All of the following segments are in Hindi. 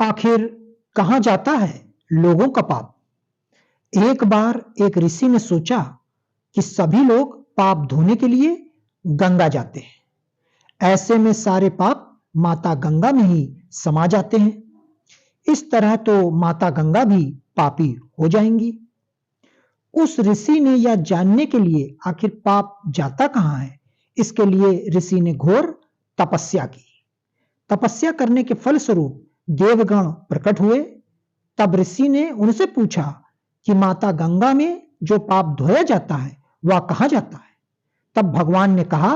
आखिर कहां जाता है लोगों का पाप? एक बार एक ऋषि ने सोचा कि सभी लोग पाप धोने के लिए गंगा जाते हैं। ऐसे में सारे पाप माता गंगा में ही समा जाते हैं। इस तरह तो माता गंगा भी पापी हो जाएंगी। उस ऋषि ने यह जानने के लिए आखिर पाप जाता कहां है, इसके लिए ऋषि ने घोर तपस्या की। तपस्या करने के फलस्वरूप देवगण प्रकट हुए। तब ऋषि ने उनसे पूछा कि माता गंगा में जो पाप धोया जाता है वह कहां जाता है। तब भगवान ने कहा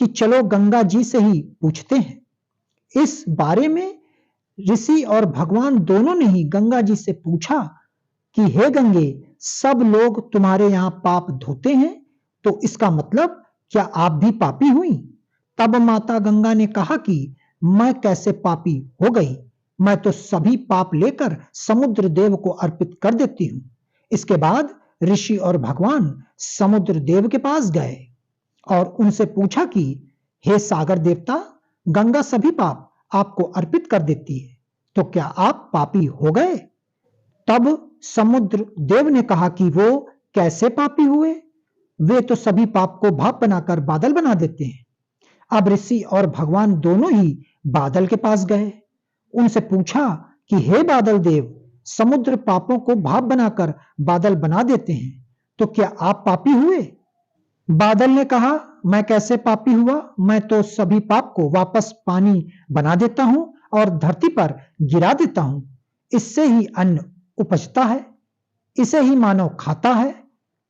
कि चलो गंगा जी से ही पूछते हैं। इस बारे में ऋषि और भगवान दोनों ने ही गंगा जी से पूछा कि हे गंगे, सब लोग तुम्हारे यहां पाप धोते हैं, तो इसका मतलब क्या आप भी पापी हुई? तब माता गंगा ने कहा कि मैं कैसे पापी हो गई, मैं तो सभी पाप लेकर समुद्र देव को अर्पित कर देती हूं। इसके बाद ऋषि और भगवान समुद्र देव के पास गए और उनसे पूछा कि हे सागर देवता, गंगा सभी पाप आपको अर्पित कर देती है, तो क्या आप पापी हो गए? तब समुद्र देव ने कहा कि वो कैसे पापी हुए, वे तो सभी पाप को भाप बनाकर बादल बना देते हैं। अब ऋषि और भगवान दोनों ही बादल के पास गए। उनसे पूछा कि हे बादल देव, समुद्र पापों को भाप बनाकर बादल बना देते हैं, तो क्या आप पापी हुए? बादल ने कहा, मैं कैसे पापी हुआ, मैं तो सभी पाप को वापस पानी बना देता हूं और धरती पर गिरा देता हूं। इससे ही अन्न उपजता है, इसे ही मानव खाता है।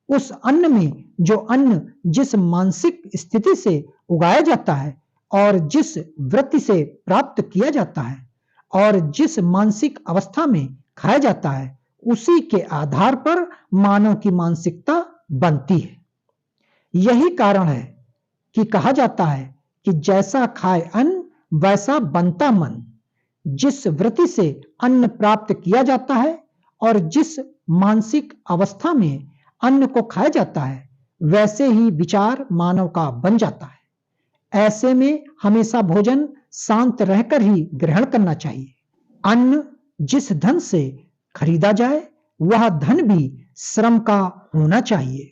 उस अन्न में जो अन्न जिस मानसिक स्थिति से उगाया जाता है और जिस वृत्ति से प्राप्त किया जाता है और जिस मानसिक अवस्था में खाया जाता है, उसी के आधार पर मानव की मानसिकता बनती है। यही कारण है कि कहा जाता है कि जैसा खाए अन्न वैसा बनता मन। जिस वृत्ति से अन्न प्राप्त किया जाता है और जिस मानसिक अवस्था में अन्न को खाया जाता है, वैसे ही विचार मानव का बन जाता है। ऐसे में हमेशा भोजन शांत रहकर ही ग्रहण करना चाहिए। अन्न जिस धन से खरीदा जाए, वह धन भी श्रम का होना चाहिए।